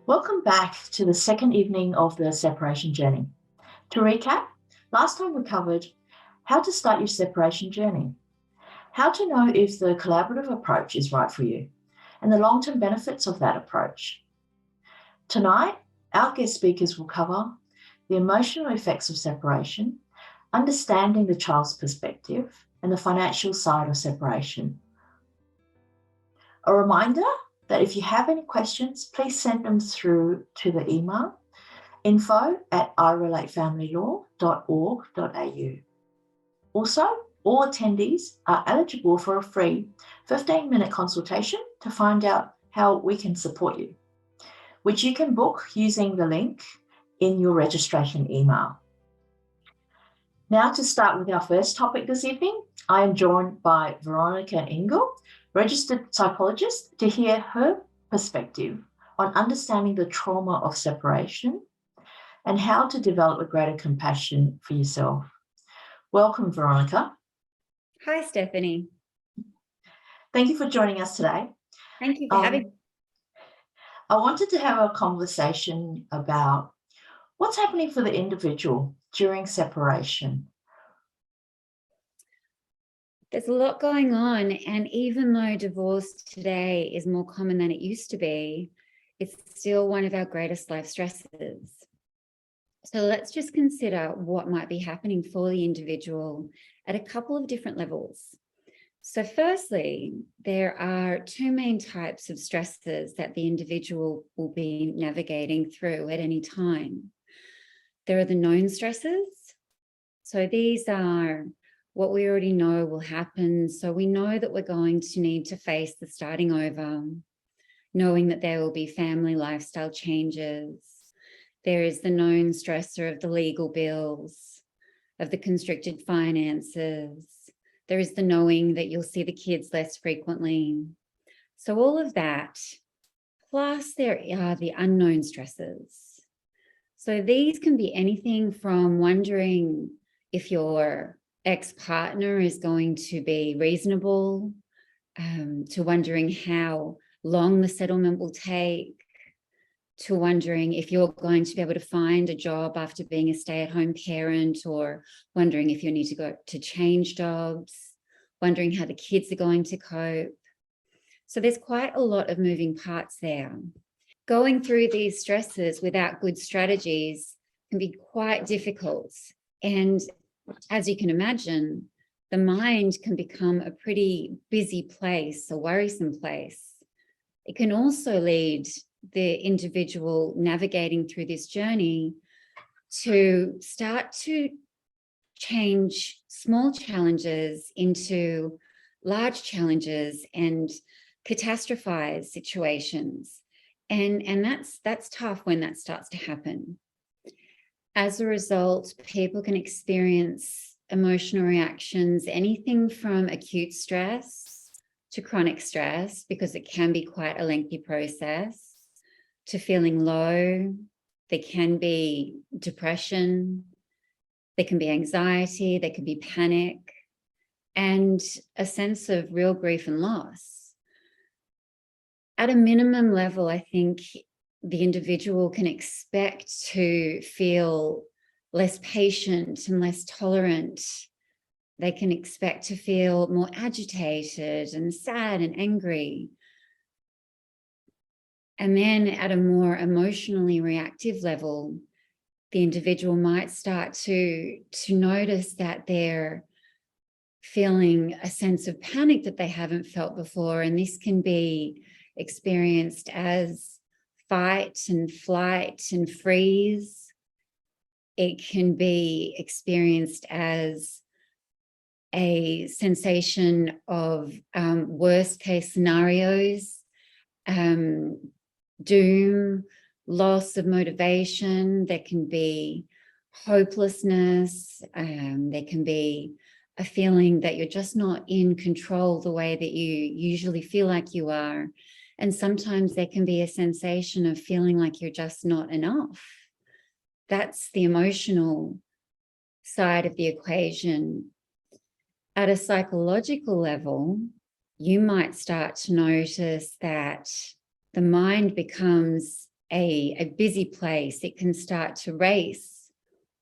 Welcome back to the second evening of the separation journey. To recap, last time we covered how to start your separation journey, how to know if the collaborative approach is right for you, and the long-term benefits of that approach. Tonight, our guest speakers will cover the emotional effects of separation, understanding the child's perspective, and the financial side of separation. A reminder that if you have any questions, please send them through to the email info@irrelatefamilylaw.org.au. Also, all attendees are eligible for a free 15-minute consultation to find out how we can support you, which you can book using the link in your registration email. Now, to start with our first topic this evening, I am joined by Veronica Engel, registered psychologist, to hear her perspective on understanding the trauma of separation and how to develop a greater compassion for yourself. Welcome, Veronica. Hi, Stephanie. Thank you for joining us today. Thank you for having me. I wanted to have a conversation about what's happening for the individual during separation. There's a lot going on, and even though divorce today is more common than it used to be, it's still one of our greatest life stresses. So let's just consider what might be happening for the individual at a couple of different levels. So firstly, there are two main types of stresses that the individual will be navigating through at any time. There are the known stresses. So these are what we already know will happen. So we know that we're going to need to face the starting over, knowing that there will be family lifestyle changes. There is the known stressor of the legal bills, of the constricted finances. There is the knowing that you'll see the kids less frequently. So all of that, plus there are the unknown stresses. So these can be anything from wondering if your ex-partner is going to be reasonable, to wondering how long the settlement will take, to wondering if you're going to be able to find a job after being a stay-at-home parent, or wondering if you need to go to change jobs, wondering how the kids are going to cope. So there's quite a lot of moving parts there. Going through these stresses without good strategies can be quite difficult. And as you can imagine, the mind can become a pretty busy place, a worrisome place. It can also lead the individual navigating through this journey to start to change small challenges into large challenges and catastrophize situations. And that's tough when that starts to happen. As a result, people can experience emotional reactions, anything from acute stress to chronic stress, because it can be quite a lengthy process, to feeling low. There can be depression, there can be anxiety, there can be panic, and a sense of real grief and loss. At a minimum level, I think the individual can expect to feel less patient and less tolerant. They can expect to feel more agitated and sad and angry. And then at a more emotionally reactive level, the individual might start to notice that they're feeling a sense of panic that they haven't felt before. And this can be experienced as fight and flight and freeze. It can be experienced as a sensation of worst case scenarios, doom, loss of motivation. There can be hopelessness. There can be a feeling that you're just not in control the way that you usually feel like you are. And sometimes there can be a sensation of feeling like you're just not enough. That's the emotional side of the equation. At a psychological level, you might start to notice that the mind becomes a busy place, it can start to race,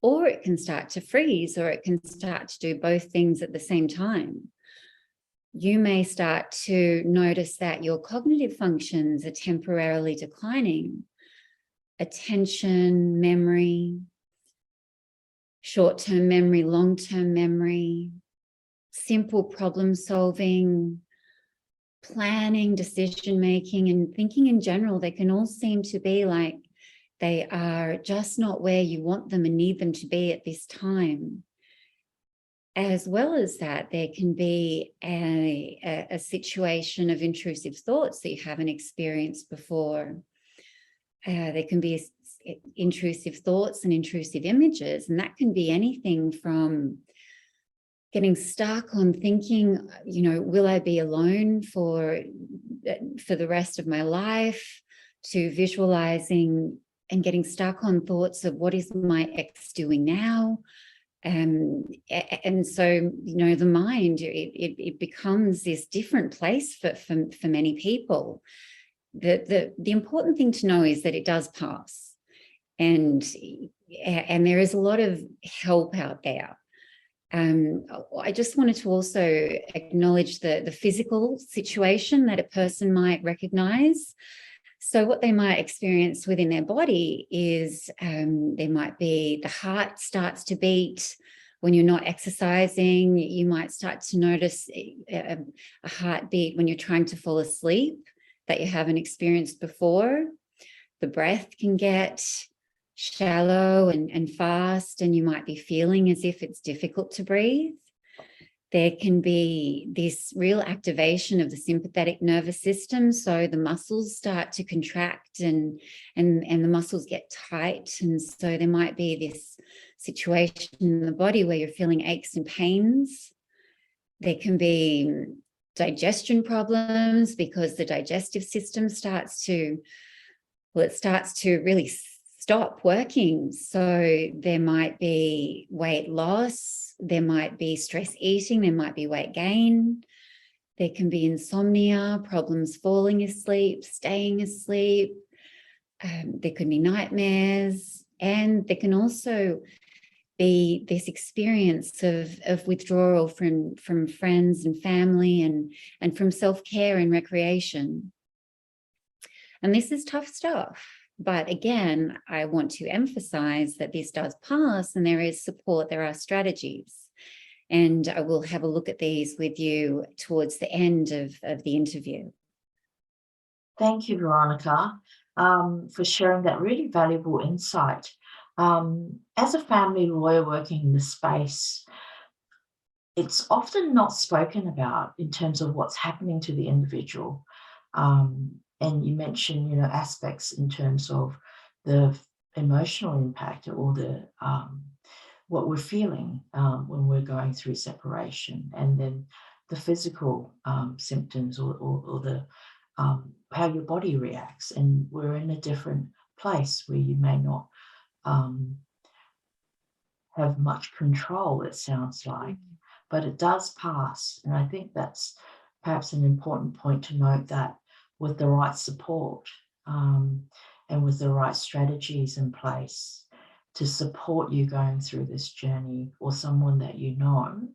or it can start to freeze, or it can start to do both things at the same time. You may start to notice that your cognitive functions are temporarily declining. Attention, memory, short-term memory, long-term memory, simple problem solving, planning, decision-making, and thinking in general, they can all seem to be like they are just not where you want them and need them to be at this time. As well as that, there can be a situation of intrusive thoughts that you haven't experienced before. There can be intrusive thoughts and intrusive images, and that can be anything from getting stuck on thinking, will I be alone for the rest of my life, to visualizing and getting stuck on thoughts of what is my ex doing now. And so, the mind, it becomes this different place for many people. The important thing to know is that it does pass, and there is a lot of help out there. I just wanted to also acknowledge the physical situation that a person might recognize. So what they might experience within their body is there might be the heart starts to beat when you're not exercising. You might start to notice a heartbeat when you're trying to fall asleep that you haven't experienced before. The breath can get shallow and fast, and you might be feeling as if it's difficult to breathe. There can be this real activation of the sympathetic nervous system. So the muscles start to contract and the muscles get tight. And so there might be this situation in the body where you're feeling aches and pains. There can be digestion problems because the digestive system starts to really stop working. So there might be weight loss, there might be stress eating, there might be weight gain, there can be insomnia, problems falling asleep, staying asleep, there could be nightmares, and there can also be this experience of withdrawal from friends and family and from self-care and recreation. And this is tough stuff. But again, I want to emphasize that this does pass and there is support, there are strategies. And I will have a look at these with you towards the end of the interview. Thank you, Veronica, for sharing that really valuable insight. As a family lawyer working in this space, it's often not spoken about in terms of what's happening to the individual. And you mentioned, aspects in terms of the emotional impact or the what we're feeling when we're going through separation, and then the physical symptoms or the how your body reacts. And we're in a different place where you may not have much control, it sounds like, but it does pass. And I think that's perhaps an important point to note, that with the right support and with the right strategies in place to support you going through this journey, or someone that you know.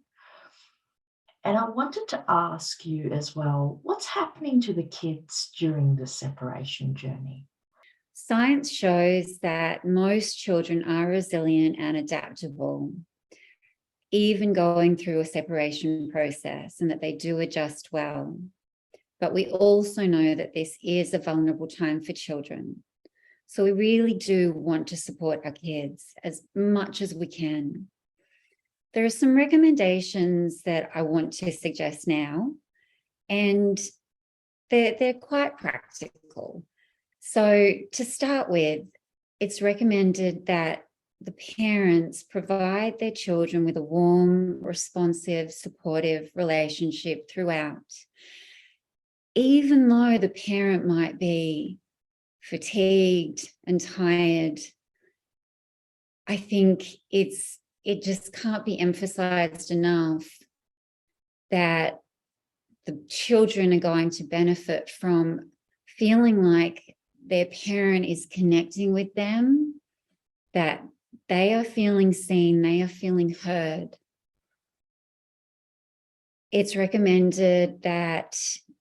And I wanted to ask you as well, what's happening to the kids during the separation journey? Science shows that most children are resilient and adaptable, even going through a separation process, and that they do adjust well. But we also know that this is a vulnerable time for children. So we really do want to support our kids as much as we can. There are some recommendations that I want to suggest now, and they're quite practical. So to start with, it's recommended that the parents provide their children with a warm, responsive, supportive relationship throughout. Even though the parent might be fatigued and tired, I think it just can't be emphasized enough that the children are going to benefit from feeling like their parent is connecting with them, that they are feeling seen, they are feeling heard. It's recommended that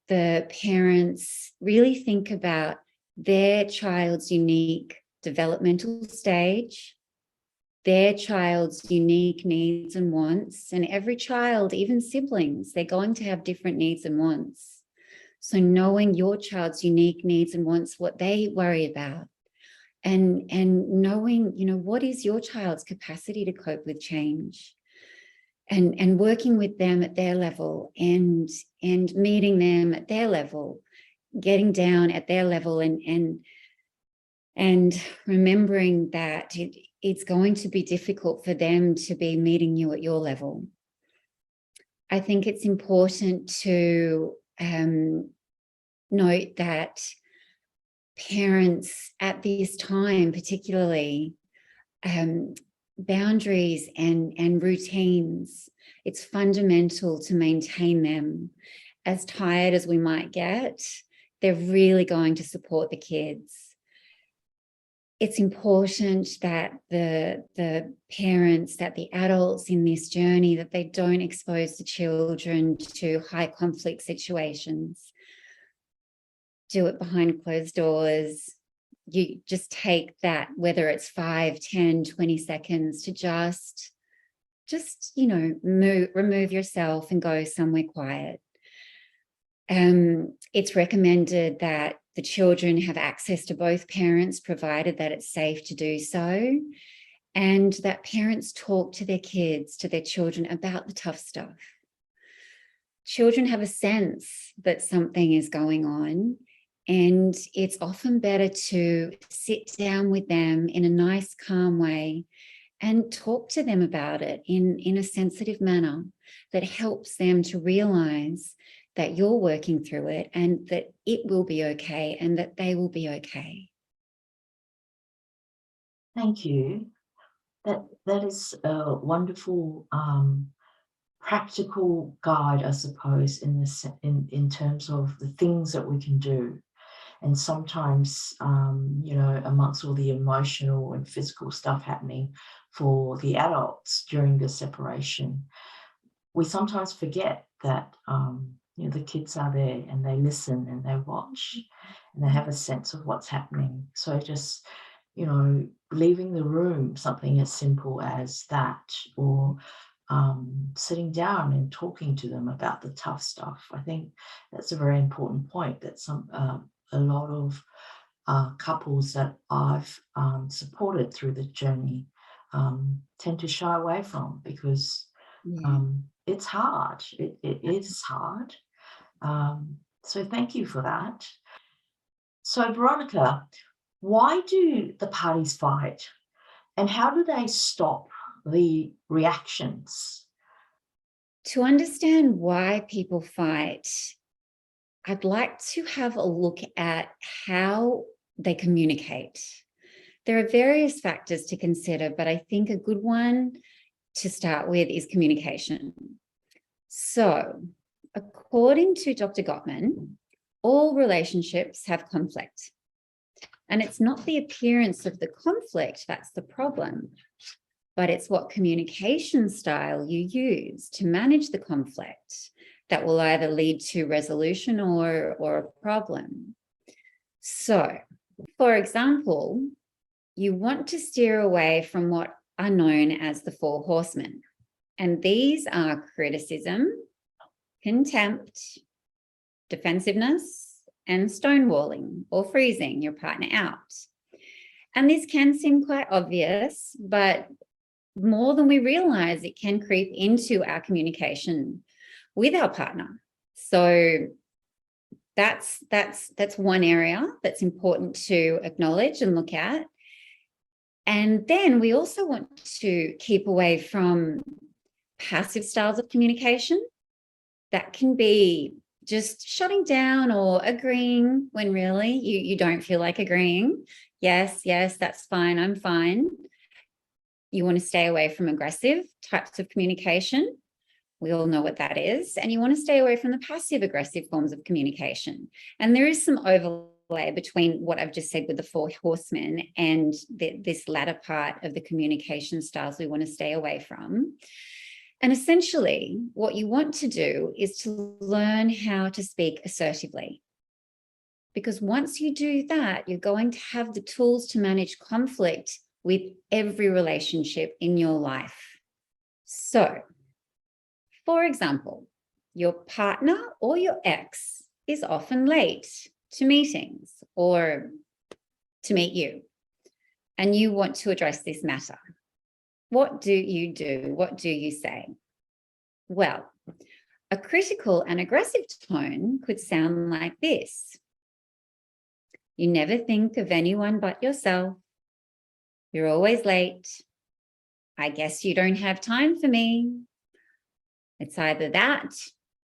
the parents really think about their child's unique developmental stage, their child's unique needs and wants, and every child, even siblings, they're going to have different needs and wants. So knowing your child's unique needs and wants, what they worry about, and knowing, what is your child's capacity to cope with change, and working with them at their level, and meeting them at their level, getting down at their level, and remembering that it's going to be difficult for them to be meeting you at your level. I think it's important to note that parents at this time, particularly, boundaries and routines, it's fundamental to maintain them. As tired as we might get, they're really going to support the kids. It's important that the parents, that the adults in this journey, that they don't expose the children to high conflict situations. Do it behind closed doors. You just take that, whether it's 5, 10, 20 seconds, to just remove yourself and go somewhere quiet. It's recommended that the children have access to both parents, provided that it's safe to do so, and that parents talk to their kids, to their children, about the tough stuff. Children have a sense that something is going on, and it's often better to sit down with them in a nice, calm way and talk to them about it in a sensitive manner that helps them to realize that you're working through it, and that it will be okay, and that they will be okay. Thank you. That is a wonderful practical guide, I suppose, in terms of the things that we can do. And sometimes, amongst all the emotional and physical stuff happening for the adults during the separation, we sometimes forget that the kids are there, and they listen, and they watch, and they have a sense of what's happening. So just, leaving the room, something as simple as that, or sitting down and talking to them about the tough stuff. I think that's a very important point that a lot of couples that I've supported through the journey tend to shy away from, because it's hard. It is hard. So thank you for that. So Veronica, why do the parties fight, and how do they stop the reactions? To understand why people fight, I'd like to have a look at how they communicate. There are various factors to consider, but I think a good one to start with is communication. So, according to Dr. Gottman, all relationships have conflict. And it's not the appearance of the conflict that's the problem, but it's what communication style you use to manage the conflict that will either lead to resolution or a problem. So, for example, you want to steer away from what are known as the 4 horsemen. And these are criticism, contempt, defensiveness, and stonewalling or freezing your partner out. And this can seem quite obvious, but more than we realize, it can creep into our communication with our partner. So that's one area that's important to acknowledge and look at. And then we also want to keep away from passive styles of communication. That can be just shutting down or agreeing when really you don't feel like agreeing. Yes, that's fine, I'm fine. You want to stay away from aggressive types of communication. We all know what that is. And you want to stay away from the passive aggressive forms of communication. And there is some overlap interplay between what I've just said with the 4 horsemen and this latter part of the communication styles we want to stay away from. And essentially, what you want to do is to learn how to speak assertively. Because once you do that, you're going to have the tools to manage conflict with every relationship in your life. So, for example, your partner or your ex is often late to meetings or to meet you, and you want to address this matter. What do you do? What do you say? Well, a critical and aggressive tone could sound like this. You never think of anyone but yourself. You're always late. I guess you don't have time for me. It's either that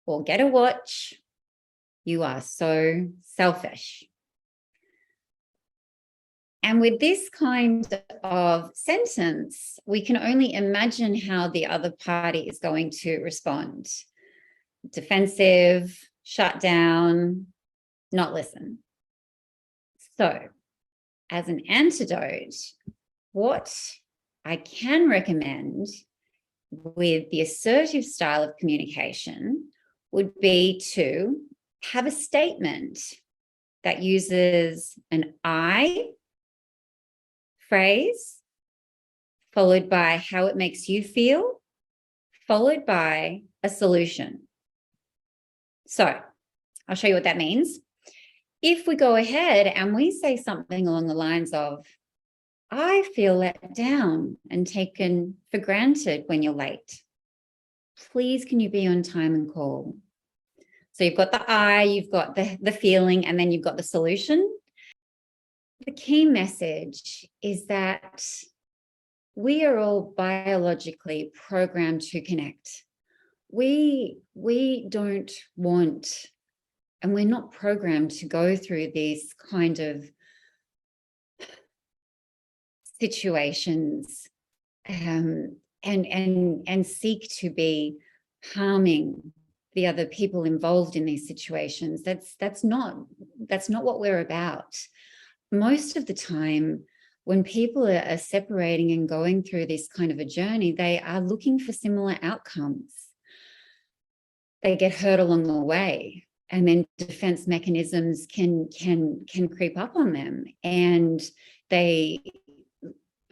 or get a watch. You are so selfish. And with this kind of sentence, we can only imagine how the other party is going to respond. Defensive, shut down, not listen. So, as an antidote, what I can recommend with the assertive style of communication would be to have a statement that uses an I phrase, followed by how it makes you feel, followed by a solution. So I'll show you what that means. If we go ahead and we say something along the lines of, I feel let down and taken for granted when you're late. Please, can you be on time and call? So you've got the I, you've got the feeling, and then you've got the solution. The key message is that we are all biologically programmed to connect. We don't want, and we're not programmed to go through these kind of situations and seek to be harming the other people involved in these situations. That's not what we're about. Most of the time, when people are separating and going through this kind of a journey, they are looking for similar outcomes. They get hurt along the way, and then defense mechanisms can creep up on them, and they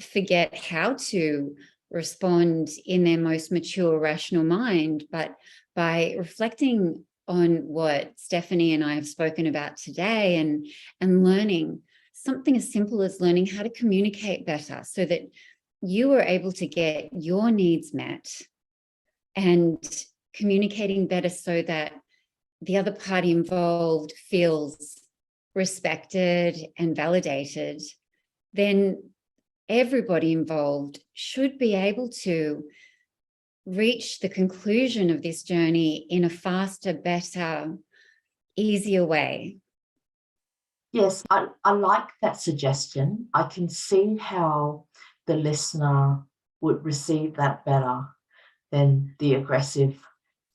forget how to respond in their most mature, rational mind. But by reflecting on what Stephanie and I have spoken about today, and learning something as simple as learning how to communicate better so that you are able to get your needs met, and communicating better so that the other party involved feels respected and validated, then everybody involved should be able to reach the conclusion of this journey in a faster, better, easier way. Yes, I like that suggestion. I can see how the listener would receive that better than the aggressive,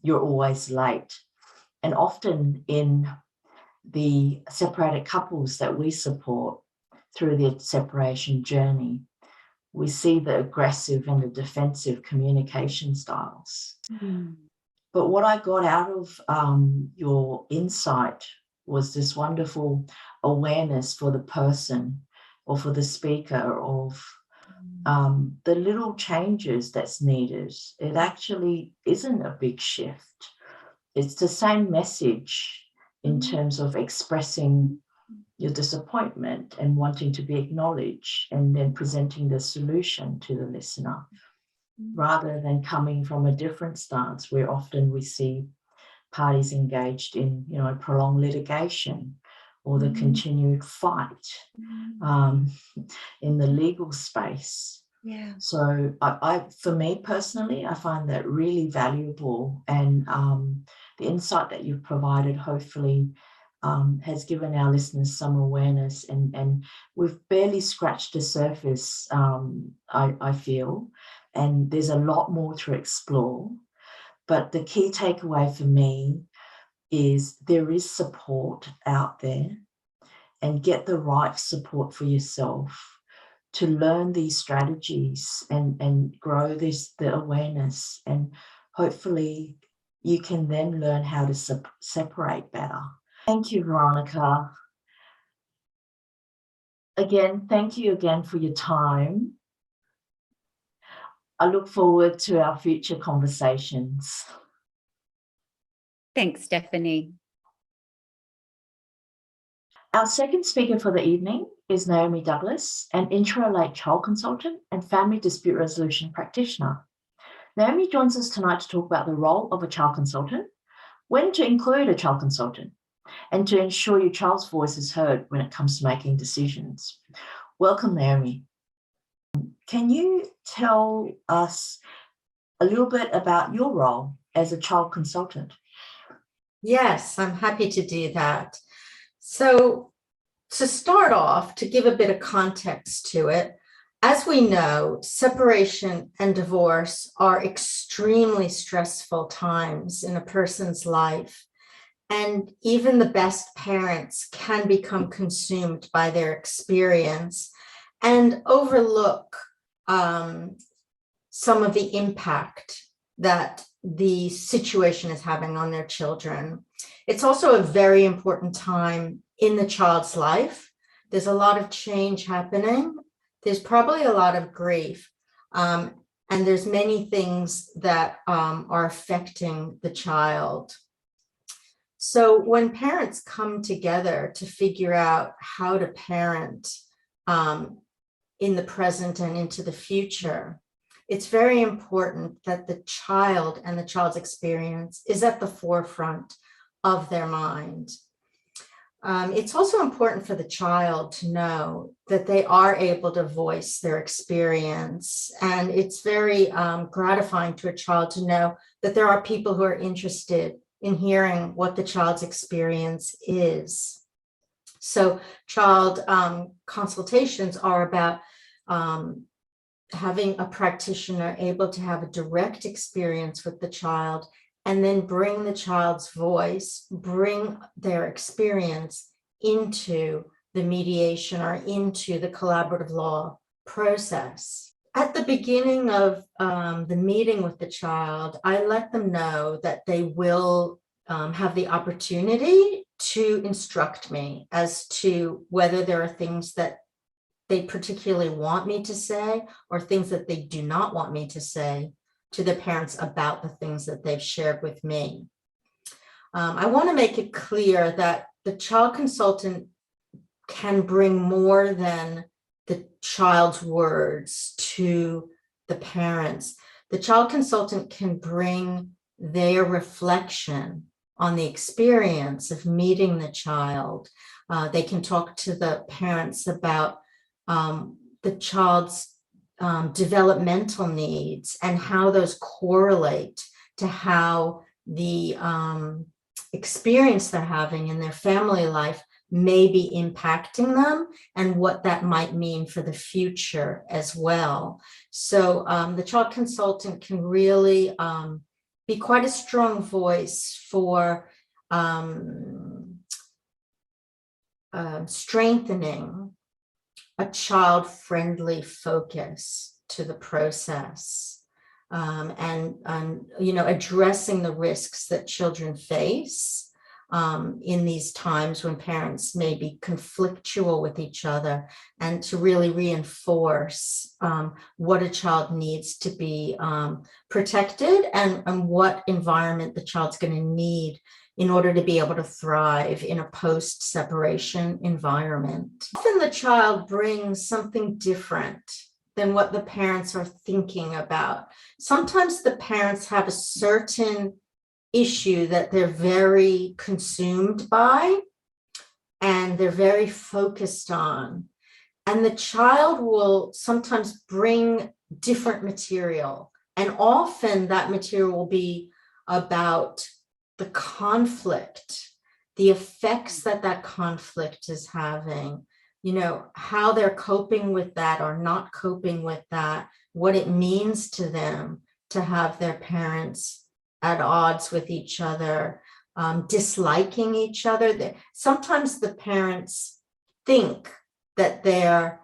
you're always late. And often in the separated couples that we support through the separation journey, we see the aggressive and the defensive communication styles. But what I got out of your insight was this wonderful awareness for the person or for the speaker of the little changes that's needed. It actually isn't a big shift. It's the same message in terms of expressing your disappointment and wanting to be acknowledged, and then presenting the solution to the listener, rather than coming from a different stance where often we see parties engaged in, prolonged litigation or the continued fight in the legal space. Yeah. So for me personally, I find that really valuable, and the insight that you've provided hopefully has given our listeners some awareness, and we've barely scratched the surface, I feel, and there's a lot more to explore. But the key takeaway for me is there is support out there, and get the right support for yourself to learn these strategies and grow the awareness, and hopefully you can then learn how to separate better. Thank you, Veronica. Again, thank you again for your time. I look forward to our future conversations. Thanks, Stephanie. Our second speaker for the evening is Naomi Douglas, an Interrelate child consultant and family dispute resolution practitioner. Naomi joins us tonight to talk about the role of a child consultant, when to include a child consultant, and to ensure your child's voice is heard when it comes to making decisions. Welcome, Naomi. Can you tell us a little bit about your role as a child consultant? Yes, I'm happy to do that. So to start off, to give a bit of context to it, as we know, separation and divorce are extremely stressful times in a person's life. And even the best parents can become consumed by their experience and overlook some of the impact that the situation is having on their children. It's also a very important time in the child's life. There's a lot of change happening. There's probably a lot of grief. And there's many things that are affecting the child. So when parents come together to figure out how to parent in the present and into the future, it's very important that the child and the child's experience is at the forefront of their mind. It's also important for the child to know that they are able to voice their experience. And it's very gratifying to a child to know that there are people who are interested in hearing what the child's experience is. So child consultations are about having a practitioner able to have a direct experience with the child and then bring the child's voice, bring their experience into the mediation or into the collaborative law process. At the beginning of the meeting with the child, I let them know that they will have the opportunity to instruct me as to whether there are things that they particularly want me to say or things that they do not want me to say to the parents about the things that they've shared with me. I want to make it clear that the child consultant can bring more than the child's words to the parents. The child consultant can bring their reflection on the experience of meeting the child. They can talk to the parents about the child's developmental needs and how those correlate to how the experience they're having in their family life may be impacting them and what that might mean for the future as well. So the child consultant can really be quite a strong voice for strengthening a child-friendly focus to the process and addressing the risks that children face in these times when parents may be conflictual with each other, and to really reinforce what a child needs to be protected and what environment the child's going to need in order to be able to thrive in a post-separation environment. Often the child brings something different than what the parents are thinking about. Sometimes the parents have a certain issue that they're very consumed by and they're very focused on. And the child will sometimes bring different material. And often that material will be about the conflict, the effects that that conflict is having, how they're coping with that or not coping with that, what it means to them to have their parents at odds with each other, disliking each other. Sometimes the parents think that they're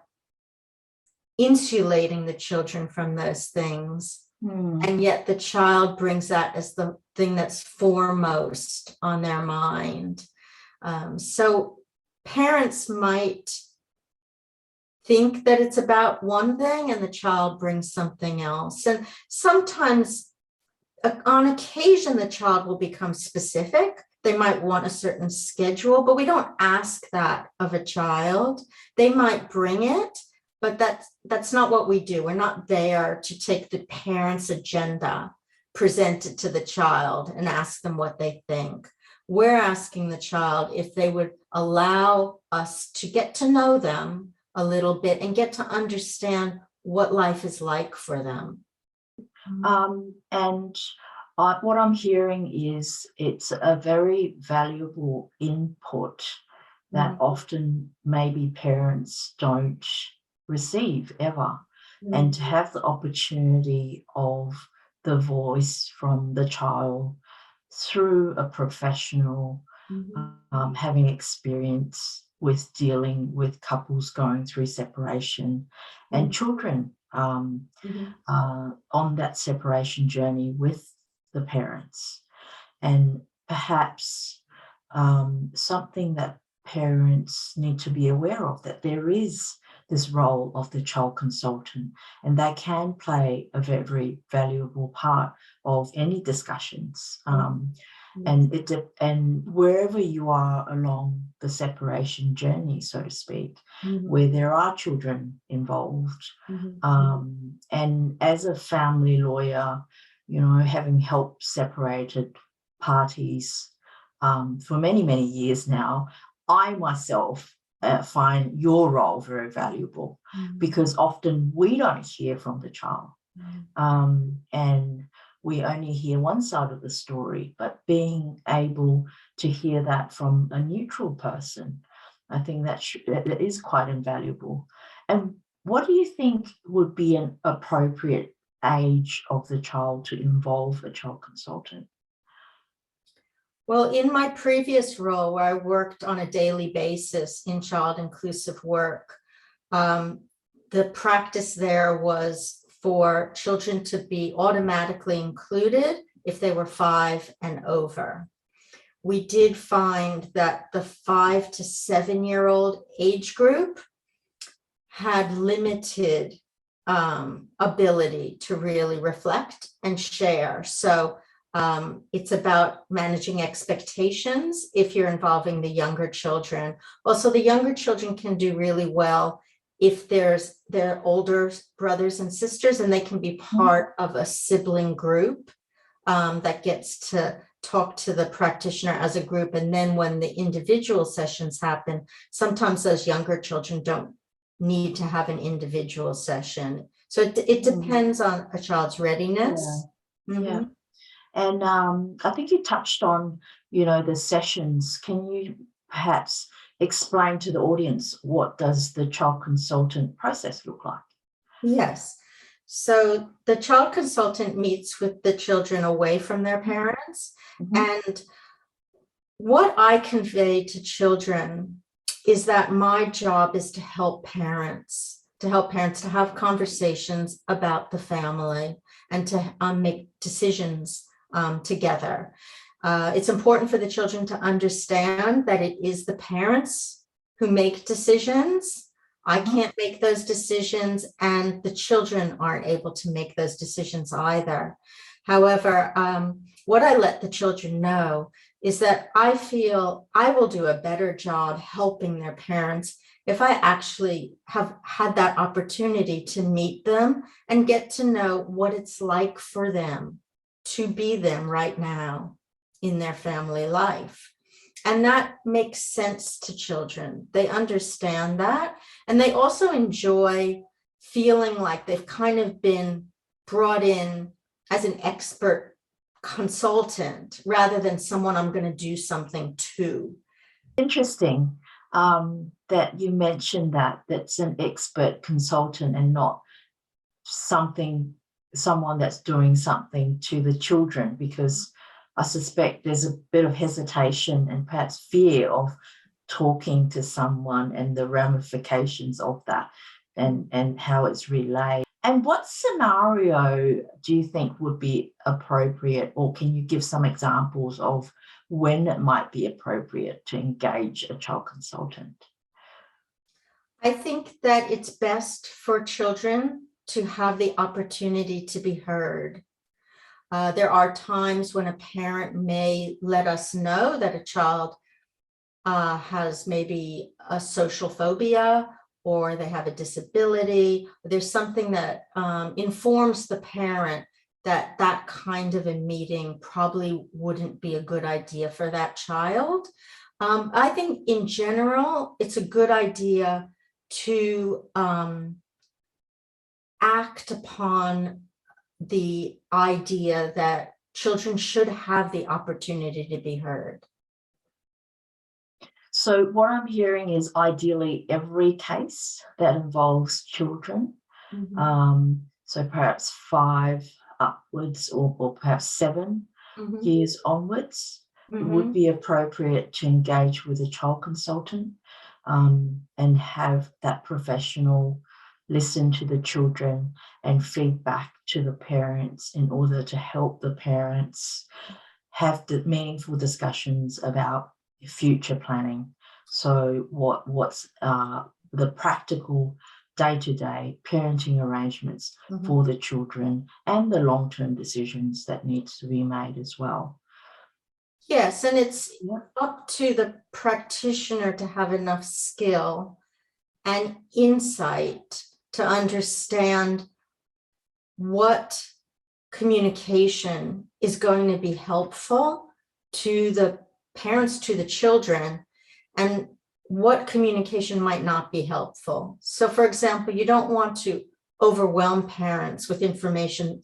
insulating the children from those things. And yet the child brings that as the thing that's foremost on their mind. So parents might think that it's about one thing and the child brings something else. And sometimes, on occasion, the child will become specific. They might want a certain schedule, but we don't ask that of a child. They might bring it, but that's not what we do. We're not there to take the parent's agenda, present it to the child, and ask them what they think. We're asking the child if they would allow us to get to know them a little bit and get to understand what life is like for them. And what I'm hearing is it's a very valuable input that often maybe parents don't receive ever. And to have the opportunity of the voice from the child through a professional, having experience with dealing with couples going through separation and children on that separation journey with the parents. And perhaps something that parents need to be aware of, that there is this role of the child consultant, and they can play a very, very valuable part of any discussions. And wherever you are along the separation journey, so to speak, where there are children involved, and as a family lawyer, having helped separated parties for many, many years now, I myself find your role very valuable, because often we don't hear from the child, and we only hear one side of the story. But being able to hear that from a neutral person, I think that is quite invaluable. And what do you think would be an appropriate age of the child to involve a child consultant? Well, in my previous role, where I worked on a daily basis in child inclusive work, the practice there was for children to be automatically included if they were 5 and over. We did find that the 5 to 7-year-old age group had limited ability to really reflect and share. So it's about managing expectations if you're involving the younger children. Also, the younger children can do really well if there's their older brothers and sisters, and they can be part of a sibling group that gets to talk to the practitioner as a group. And then when the individual sessions happen, sometimes those younger children don't need to have an individual session. So it depends on a child's readiness. Yeah. And I think you touched on, the sessions. Can you perhaps explain to the audience, what does the child consultant process look like? Yes. So the child consultant meets with the children away from their parents. And what I convey to children is that my job is to help parents to have conversations about the family and to make decisions together. It's important for the children to understand that it is the parents who make decisions. I can't make those decisions, and the children aren't able to make those decisions either. However, what I let the children know is that I feel I will do a better job helping their parents if I actually have had that opportunity to meet them and get to know what it's like for them to be them right now in their family life. And that makes sense to children. They understand that. And they also enjoy feeling like they've kind of been brought in as an expert consultant rather than someone I'm going to do something to. Interesting that you mentioned that's an expert consultant and not someone that's doing something to the children, because I suspect there's a bit of hesitation and perhaps fear of talking to someone and the ramifications of that and how it's relayed. And what scenario do you think would be appropriate, or can you give some examples of when it might be appropriate to engage a child consultant? I think that it's best for children to have the opportunity to be heard. There are times when a parent may let us know that a child has maybe a social phobia, or they have a disability. There's something that informs the parent that that kind of a meeting probably wouldn't be a good idea for that child. I think in general, it's a good idea to act upon the idea that children should have the opportunity to be heard. So what I'm hearing is ideally every case that involves children, so perhaps 5 upwards, or perhaps 7 years onwards, it would be appropriate to engage with a child consultant and have that professional listen to the children and feedback to the parents in order to help the parents have the meaningful discussions about future planning. So what's the practical day-to-day parenting arrangements for the children, and the long-term decisions that needs to be made as well. Yes, and it's up to the practitioner to have enough skill and insight to understand what communication is going to be helpful to the parents, to the children, and what communication might not be helpful. So, for example, you don't want to overwhelm parents with information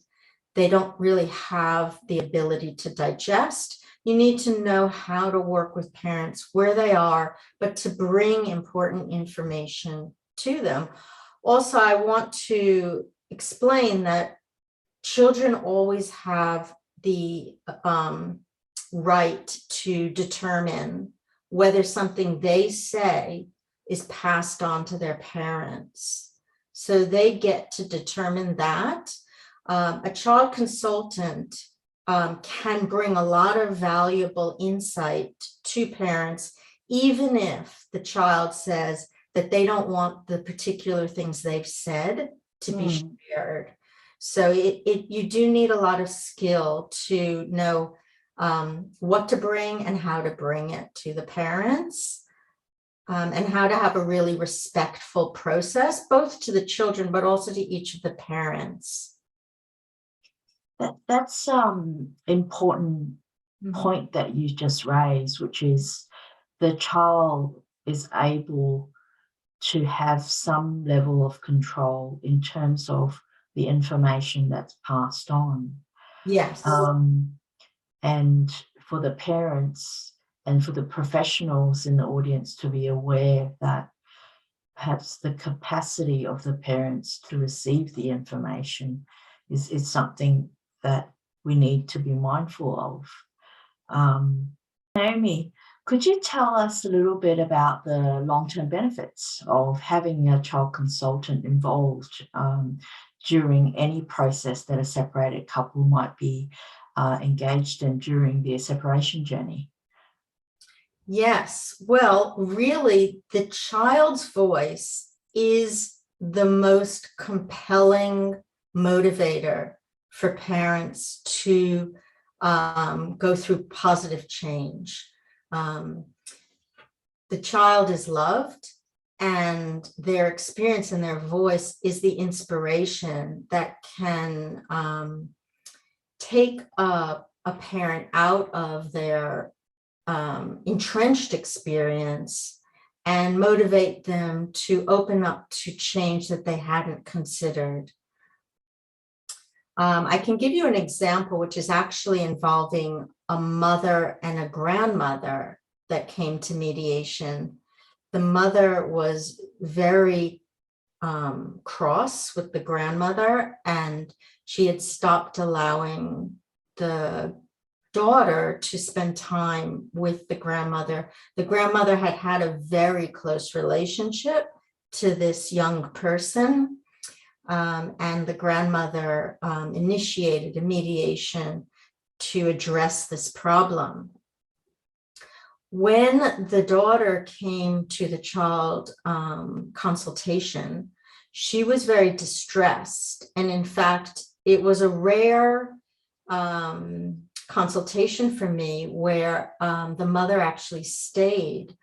they don't really have the ability to digest. You need to know how to work with parents where they are, but to bring important information to them. Also, I want to explain that children always have the right to determine whether something they say is passed on to their parents. So they get to determine that. A child consultant can bring a lot of valuable insight to parents, even if the child says that they don't want the particular things they've said to be shared. So you do need a lot of skill to know what to bring and how to bring it to the parents, and how to have a really respectful process, both to the children, but also to each of the parents. That's important point that you just raised, which is the child is able to have some level of control in terms of the information that's passed on. Yes. And for the parents and for the professionals in the audience to be aware that perhaps the capacity of the parents to receive the information is something that we need to be mindful of. Naomi, could you tell us a little bit about the long-term benefits of having a child consultant involved during any process that a separated couple might be engaged in during their separation journey? Yes, well, really, the child's voice is the most compelling motivator for parents to go through positive change. The child is loved, and their experience and their voice is the inspiration that can take a parent out of their entrenched experience and motivate them to open up to change that they hadn't considered. I can give you an example, which is actually involving a mother and a grandmother that came to mediation. The mother was very cross with the grandmother, and she had stopped allowing the daughter to spend time with the grandmother. The grandmother had had a very close relationship to this young person, and the grandmother initiated a mediation to address this problem. When the daughter came to the child consultation, she was very distressed. And in fact, it was a rare consultation for me where the mother actually stayed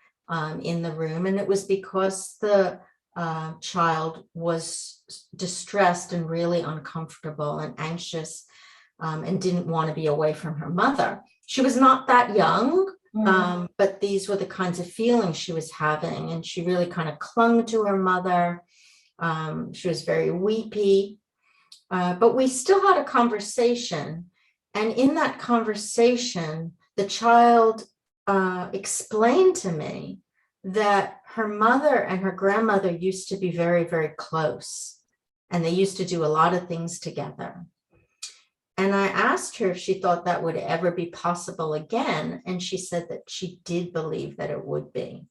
in the room. And it was because the child was distressed and really uncomfortable and anxious and didn't want to be away from her mother. She was not that young, but these were the kinds of feelings she was having. And she really kind of clung to her mother. She was very weepy, but we still had a conversation. And in that conversation, the child explained to me that her mother and her grandmother used to be very, very close. And they used to do a lot of things together. And I asked her if she thought that would ever be possible again. And she said that she did believe that it would be.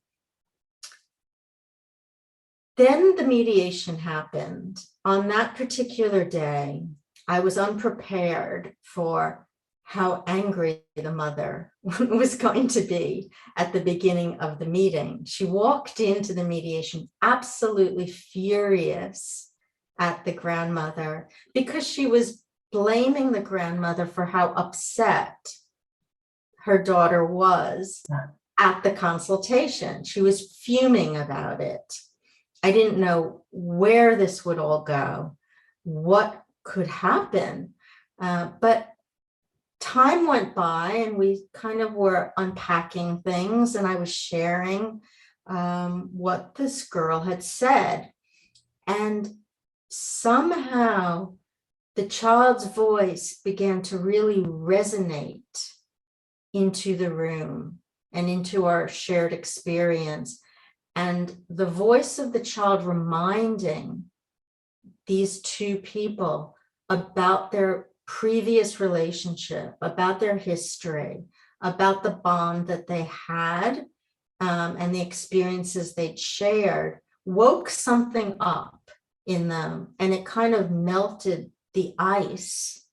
Then the mediation happened. On that particular day, I was unprepared for how angry the mother was going to be at the beginning of the meeting. She walked into the mediation absolutely furious at the grandmother because she was blaming the grandmother for how upset her daughter was at the consultation. She was fuming about it. I didn't know where this would all go, what could happen. But time went by and we kind of were unpacking things, and I was sharing what this girl had said. And somehow the child's voice began to really resonate into the room and into our shared experience. And the voice of the child reminding these two people about their previous relationship, about their history, about the bond that they had, and the experiences they'd shared, woke something up in them. And it kind of melted the ice,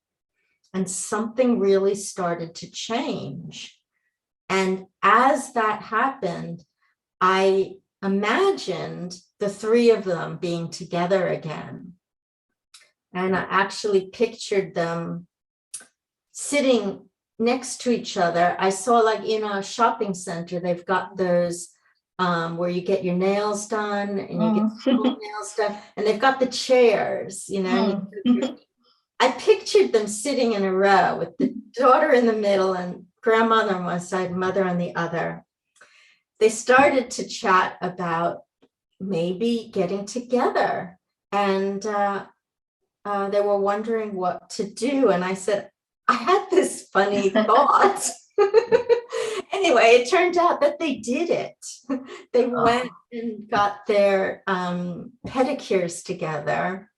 and something really started to change. And as that happened, I imagined the three of them being together again. And I actually pictured them sitting next to each other. I saw, like in a shopping center, they've got those where you get your nails done and you get your nails done, and they've got the chairs, you know. I pictured them sitting in a row with the daughter in the middle and grandmother on one side, mother on the other. They started to chat about maybe getting together, and they were wondering what to do. And I said, I had this funny thought. Anyway, it turned out that they did it. They went and got their pedicures together.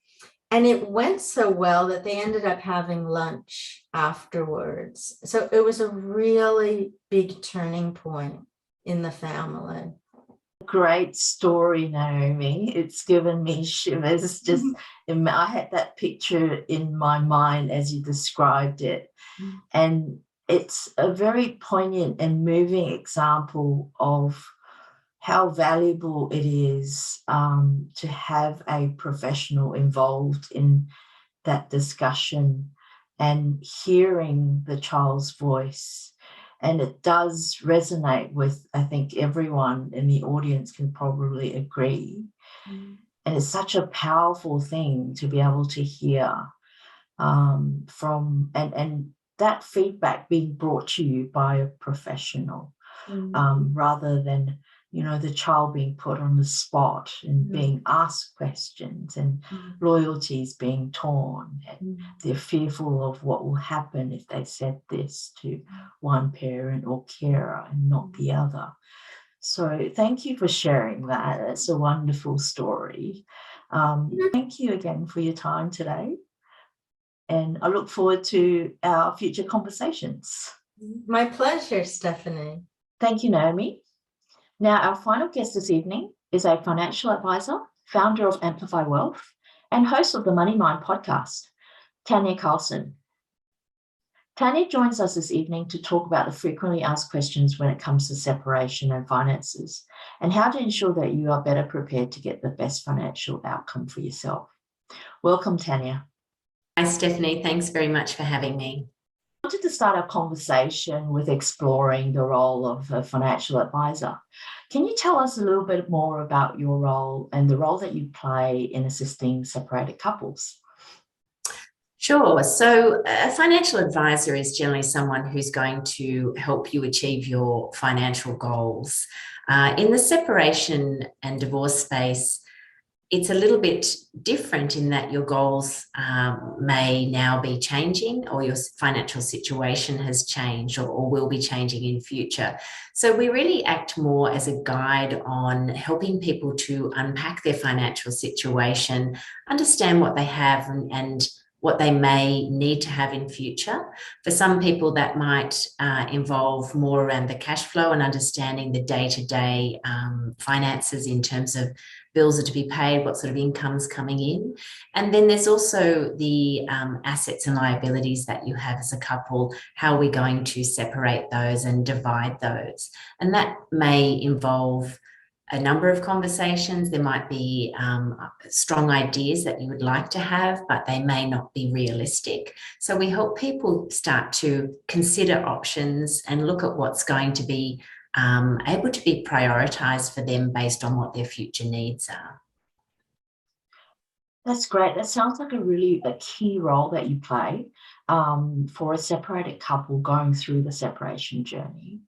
And it went so well that they ended up having lunch afterwards. So it was a really big turning point in the family. Great story, Naomi. It's given me shivers. Just I had that picture in my mind as you described it. And it's a very poignant and moving example of how valuable it is to have a professional involved in that discussion and hearing the child's voice. And it does resonate with, I think, everyone in the audience can probably agree. And it's such a powerful thing to be able to hear from, and that feedback being brought to you by a professional, rather than, you know, the child being put on the spot and being asked questions and loyalties being torn, and they're fearful of what will happen if they said this to one parent or carer and not the other. So thank you for sharing that. It's a wonderful story. Thank you again for your time today. And I look forward to our future conversations. My pleasure, Stephanie. Thank you, Naomi. Now, our final guest this evening is a financial advisor, founder of Amplify Wealth, and host of the Money Mind podcast, Tanya Carlson. Tanya joins us this evening to talk about the frequently asked questions when it comes to separation and finances, and how to ensure that you are better prepared to get the best financial outcome for yourself. Welcome, Tanya. Hi, Stephanie. Thanks very much for having me. I wanted to start our conversation with exploring the role of a financial advisor. Can you tell us a little bit more about your role and the role that you play in assisting separated couples? Sure. So a financial advisor is generally someone who's going to help you achieve your financial goals. In the separation and divorce space, it's a little bit different in that your goals may now be changing, or your financial situation has changed or will be changing in future. So we really act more as a guide on helping people to unpack their financial situation, understand what they have and what they may need to have in future. For some people, that might involve more around the cash flow and understanding the day-to-day finances in terms of bills are to be paid, what sort of income's coming in. And then there's also the assets and liabilities that you have as a couple. How are we going to separate those and divide those? And that may involve a number of conversations. There might be strong ideas that you would like to have, but they may not be realistic. So we help people start to consider options and look at what's going to be able to be prioritised for them based on what their future needs are. That's great. That sounds like a key role that you play for a separated couple going through the separation journey.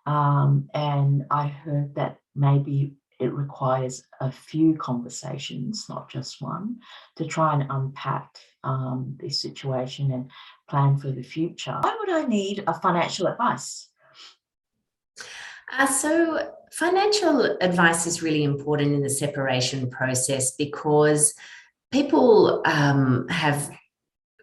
And I heard that maybe it requires a few conversations, not just one, to try and unpack this situation and plan for the future. Why would I need a financial advice? So financial advice is really important in the separation process because people have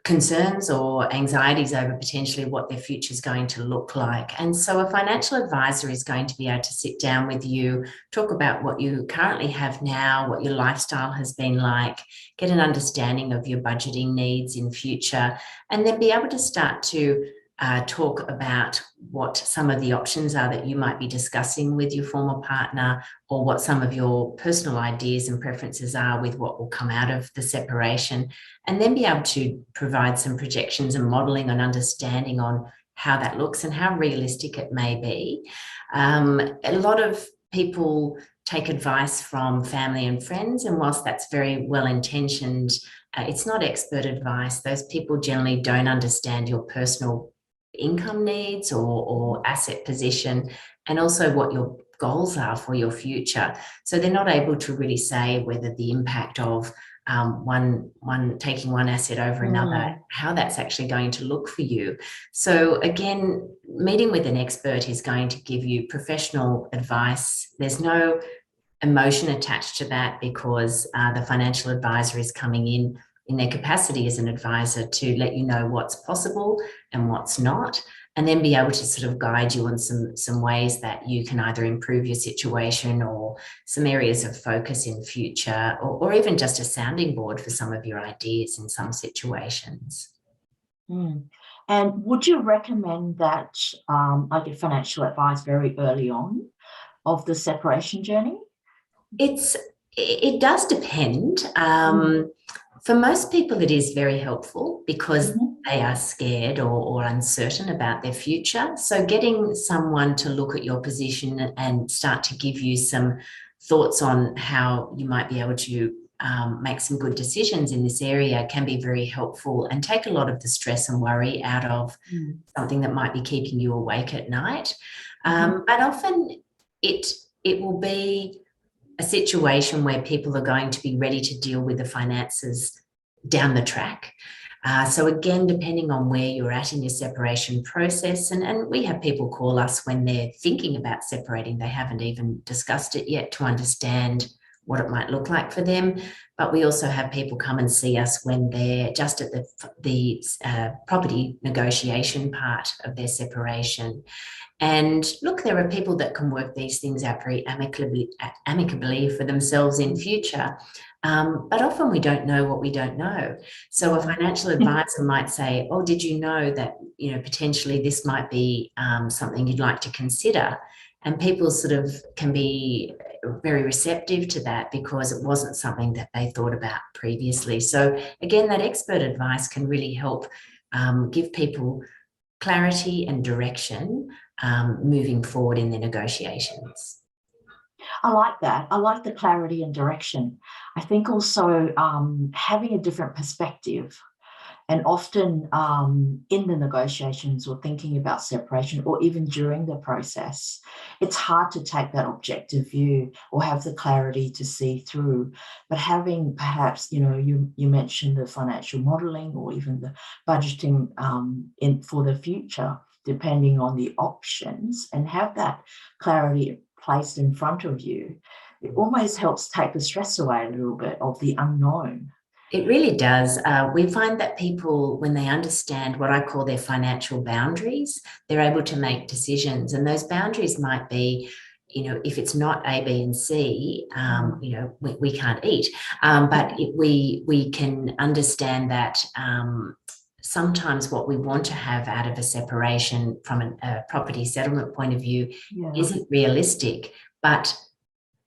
concerns or anxieties over potentially what their future is going to look like. And so a financial advisor is going to be able to sit down with you, talk about what you currently have now, what your lifestyle has been like, get an understanding of your budgeting needs in future, and then be able to start to talk about what some of the options are that you might be discussing with your former partner, or what some of your personal ideas and preferences are with what will come out of the separation, and then be able to provide some projections and modelling and understanding on how that looks and how realistic it may be. A lot of people take advice from family and friends, and whilst that's very well intentioned, it's not expert advice. Those people generally don't understand your personal income needs or asset position, and also what your goals are for your future. So they're not able to really say whether the impact of taking one asset over another, how that's actually going to look for you. So again, meeting with an expert is going to give you professional advice. There's no emotion attached to that, because the financial advisor is coming in their capacity as an advisor to let you know what's possible and what's not, and then be able to sort of guide you on some ways that you can either improve your situation or some areas of focus in future, or even just a sounding board for some of your ideas in some situations. And would you recommend that I get financial advice very early on of the separation journey? It does depend. For most people, it is very helpful because they are scared or uncertain about their future. So getting someone to look at your position and start to give you some thoughts on how you might be able to make some good decisions in this area can be very helpful and take a lot of the stress and worry out of something that might be keeping you awake at night. But often it will be a situation where people are going to be ready to deal with the finances down the track. So again, depending on where you're at in your separation process, and we have people call us when they're thinking about separating, they haven't even discussed it yet, to understand what it might look like for them. But we also have people come and see us when they're just at the property negotiation part of their separation. And look, there are people that can work these things out very amicably for themselves in future. But often we don't know what we don't know. So a financial advisor might say, oh, did you know that, potentially this might be something you'd like to consider? And people sort of can be very receptive to that because it wasn't something that they thought about previously. So again, that expert advice can really help give people clarity and direction moving forward in their negotiations. I like that. I like the clarity and direction. I think also having a different perspective, and often in the negotiations or thinking about separation or even during the process, it's hard to take that objective view or have the clarity to see through. But having perhaps, you mentioned the financial modelling or even the budgeting for the future, depending on the options, and have that clarity placed in front of you, it almost helps take the stress away a little bit of the unknown. It really does. We find that people, when they understand what I call their financial boundaries, they're able to make decisions. And those boundaries might be, if it's not A, B, and C, we can't eat. But we can understand that sometimes what we want to have out of a separation from a property settlement point of view isn't realistic. But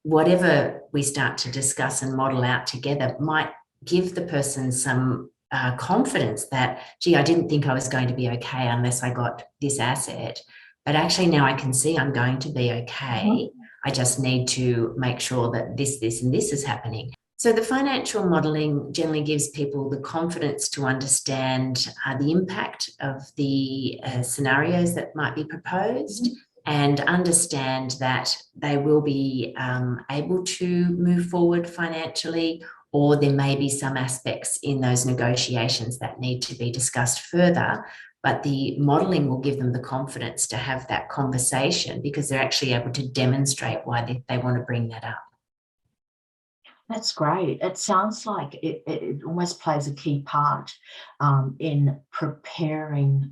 whatever we start to discuss and model out together might give the person some confidence that, gee, I didn't think I was going to be okay unless I got this asset. But actually now I can see I'm going to be okay. I just need to make sure that this, and this is happening. So the financial modelling generally gives people the confidence to understand the impact of the scenarios that might be proposed, and understand that they will be able to move forward financially, or there may be some aspects in those negotiations that need to be discussed further. But the modelling will give them the confidence to have that conversation because they're actually able to demonstrate why they want to bring that up. That's great. It sounds like it almost plays a key part in preparing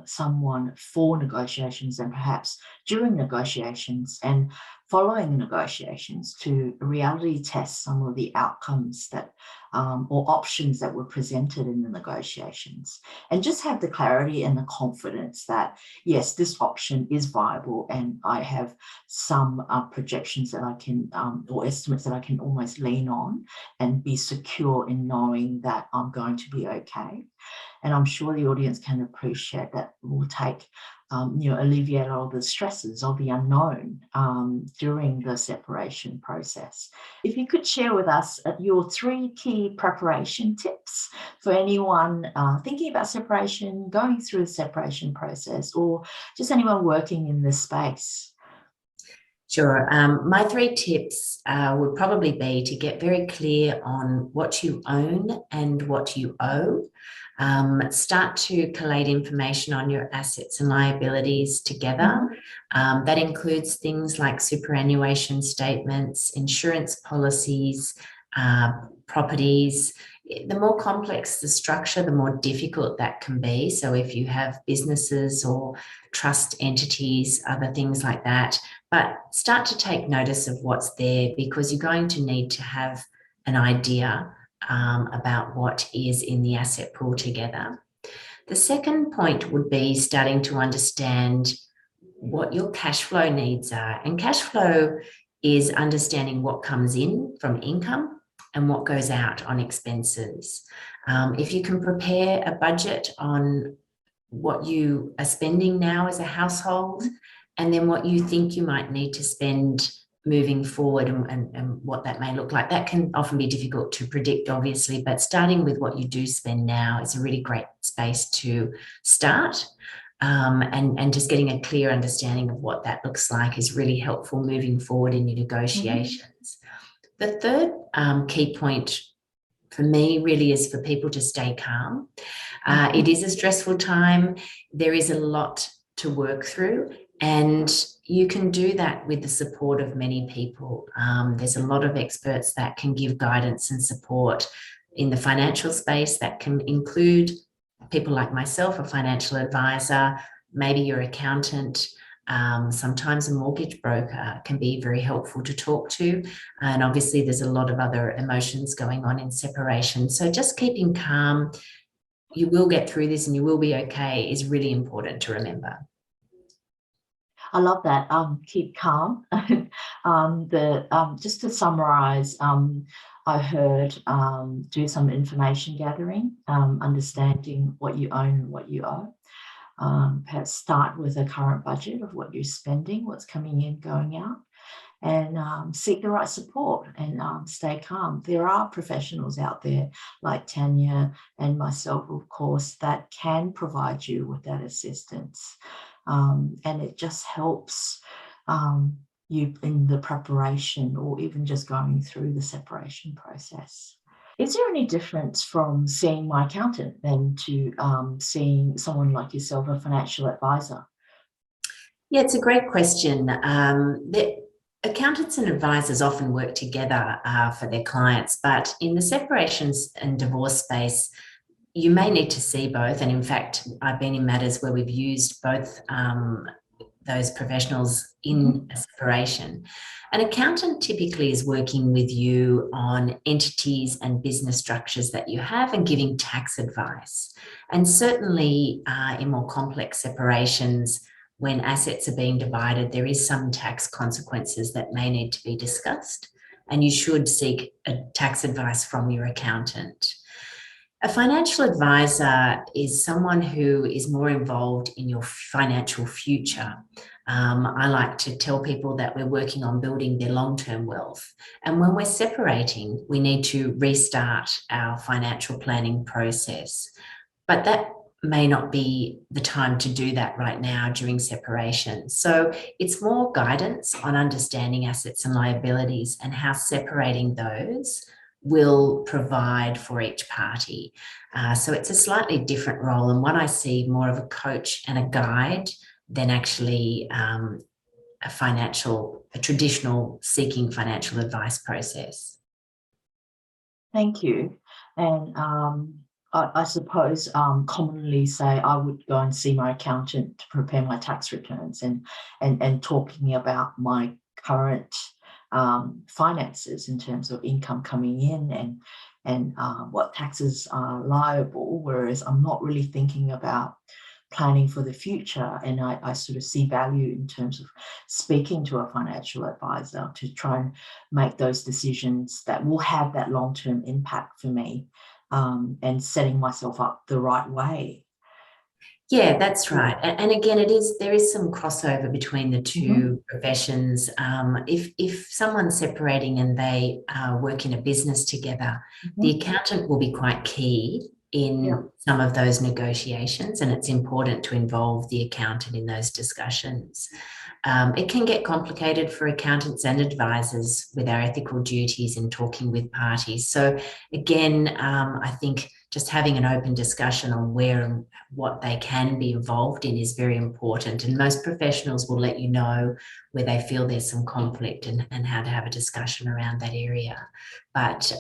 someone for negotiations, and perhaps during negotiations and following negotiations, to reality test some of the outcomes that or options that were presented in the negotiations, and just have the clarity and the confidence that, yes, this option is viable, and I have some projections that I can or estimates that I can almost lean on and be secure in knowing that I'm going to be okay. And I'm sure the audience can appreciate that will take, alleviate all the stresses of the unknown during the separation process. If you could share with us your 3 key preparation tips for anyone thinking about separation, going through the separation process, or just anyone working in this space. Sure. My 3 tips would probably be to get very clear on what you own and what you owe. Start to collate information on your assets and liabilities together. That includes things like superannuation statements, insurance policies, properties. The more complex the structure, the more difficult that can be. So if you have businesses or trust entities, other things like that, but start to take notice of what's there, because you're going to need to have an idea about what is in the asset pool together. The second point would be starting to understand what your cash flow needs are. And cash flow is understanding what comes in from income and what goes out on expenses. If you can prepare a budget on what you are spending now as a household, and then what you think you might need to spend moving forward, and what that may look like. That can often be difficult to predict, obviously, but starting with what you do spend now is a really great space to start. And just getting a clear understanding of what that looks like is really helpful moving forward in your negotiations. The third key point for me really is for people to stay calm. It is a stressful time. There is a lot to work through, And you can do that with the support of many people. There's a lot of experts that can give guidance and support in the financial space. That can include people like myself, a financial advisor, maybe your accountant. Sometimes a mortgage broker can be very helpful to talk to. And obviously, there's a lot of other emotions going on in separation. So just keeping calm, you will get through this and you will be okay, is really important to remember. I love that. Keep calm. Just to summarize, I heard do some information gathering, understanding what you own and what you owe. Perhaps start with a current budget of what you're spending, what's coming in, going out, and seek the right support and stay calm. There are professionals out there like Tanya and myself, of course, that can provide you with that assistance. And it just helps you in the preparation or even just going through the separation process. Is there any difference from seeing my accountant than to seeing someone like yourself, a financial advisor? Yeah, it's a great question. The accountants and advisors often work together for their clients, but in the separations and divorce space, you may need to see both. And in fact, I've been in matters where we've used both those professionals in a separation. An accountant typically is working with you on entities and business structures that you have and giving tax advice. And certainly in more complex separations, when assets are being divided, there is some tax consequences that may need to be discussed, and you should seek a tax advice from your accountant. A financial advisor is someone who is more involved in your financial future. I like to tell people that we're working on building their long-term wealth. And when we're separating, we need to restart our financial planning process. But that may not be the time to do that right now during separation. So it's more guidance on understanding assets and liabilities and how separating those will provide for each party. So it's a slightly different role, and one I see more of a coach and a guide than actually a traditional seeking financial advice process. Thank you. And I suppose commonly say I would go and see my accountant to prepare my tax returns and talking about my current finances in terms of income coming in and what taxes are liable, whereas I'm not really thinking about planning for the future. And I sort of see value in terms of speaking to a financial advisor to try and make those decisions that will have that long-term impact for me, and setting myself up the right way. Yeah, that's right. And again, there is some crossover between the two professions. If someone's separating and they work in a business together, the accountant will be quite key in some of those negotiations, and it's important to involve the accountant in those discussions. It can get complicated for accountants and advisors with our ethical duties in talking with parties. So again, I think just having an open discussion on where and what they can be involved in is very important. And most professionals will let you know where they feel there's some conflict and how to have a discussion around that area. But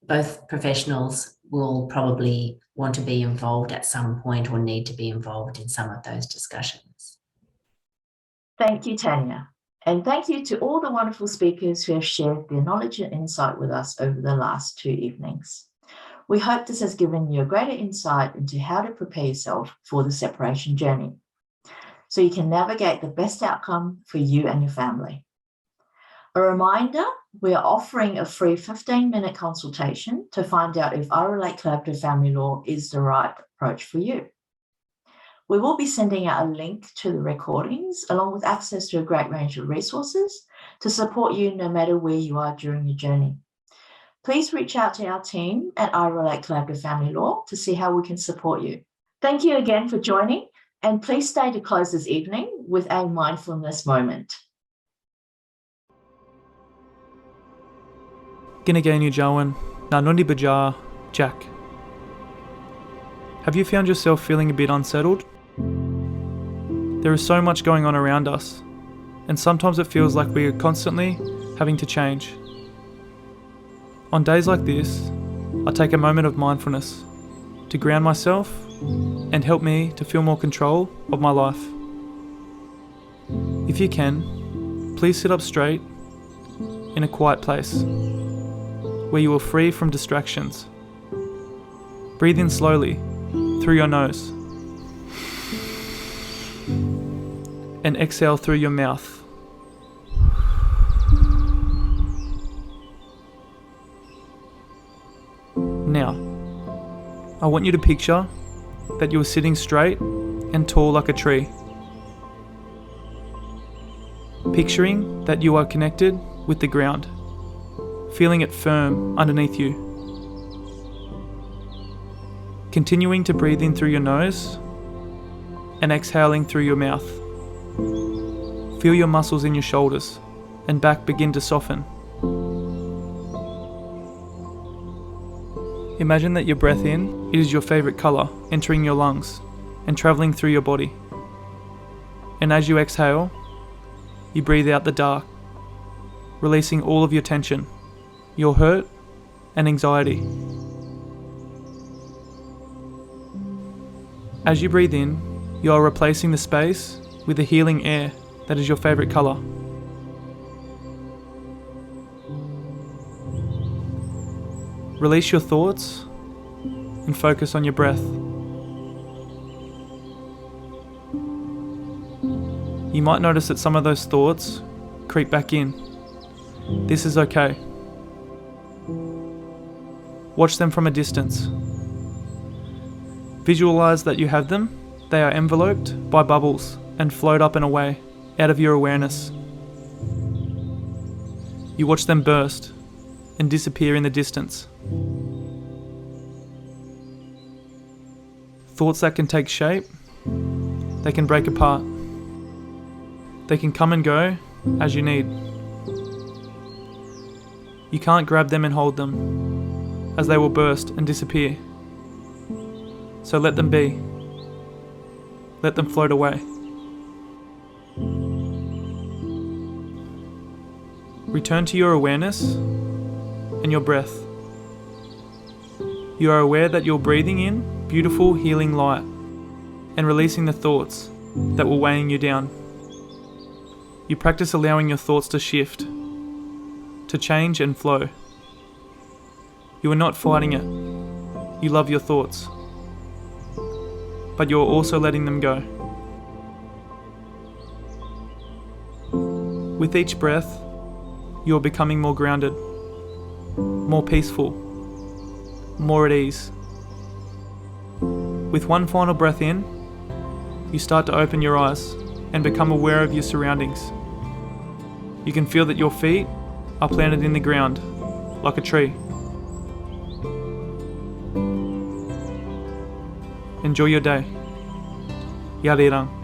both professionals will probably want to be involved at some point or need to be involved in some of those discussions. Thank you, Tanya. And thank you to all the wonderful speakers who have shared their knowledge and insight with us over the last 2 evenings. We hope this has given you a greater insight into how to prepare yourself for the separation journey, so you can navigate the best outcome for you and your family. A reminder, we are offering a free 15-minute consultation to find out if Interrelate Collaborative Family Law is the right approach for you. We will be sending out a link to the recordings along with access to a great range of resources to support you no matter where you are during your journey. Please reach out to our team at Interrelate Collaborative Family Law to see how we can support you. Thank you again for joining, and please stay to close this evening with a mindfulness moment. Ginagainu Jawan, Nanundi Bajar, Jack. Have you found yourself feeling a bit unsettled? There is so much going on around us, and sometimes it feels like we are constantly having to change. On days like this, I take a moment of mindfulness to ground myself and help me to feel more control of my life. If you can, please sit up straight in a quiet place where you are free from distractions. Breathe in slowly through your nose and exhale through your mouth. Now, I want you to picture that you are sitting straight and tall like a tree. Picturing that you are connected with the ground, feeling it firm underneath you. Continuing to breathe in through your nose and exhaling through your mouth. Feel your muscles in your shoulders and back begin to soften. Imagine that your breath in is your favourite colour entering your lungs and travelling through your body. And as you exhale, you breathe out the dark, releasing all of your tension, your hurt and anxiety. As you breathe in, you are replacing the space with the healing air that is your favourite colour. Release your thoughts and focus on your breath. You might notice that some of those thoughts creep back in. This is okay. Watch them from a distance. Visualize that you have them. They are enveloped by bubbles and float up and away out of your awareness. You watch them burst and disappear in the distance. Thoughts that can take shape, they can break apart. They can come and go as you need. You can't grab them and hold them, as they will burst and disappear. So let them be. Let them float away. Return to your awareness and your breath. You are aware that you're breathing in beautiful healing light and releasing the thoughts that were weighing you down. You practice allowing your thoughts to shift, to change and flow. You are not fighting it. You love your thoughts, but you're also letting them go. With each breath, you're becoming more grounded, more peaceful, more at ease. With one final breath in, you start to open your eyes and become aware of your surroundings. You can feel that your feet are planted in the ground, like a tree. Enjoy your day. Yarirang.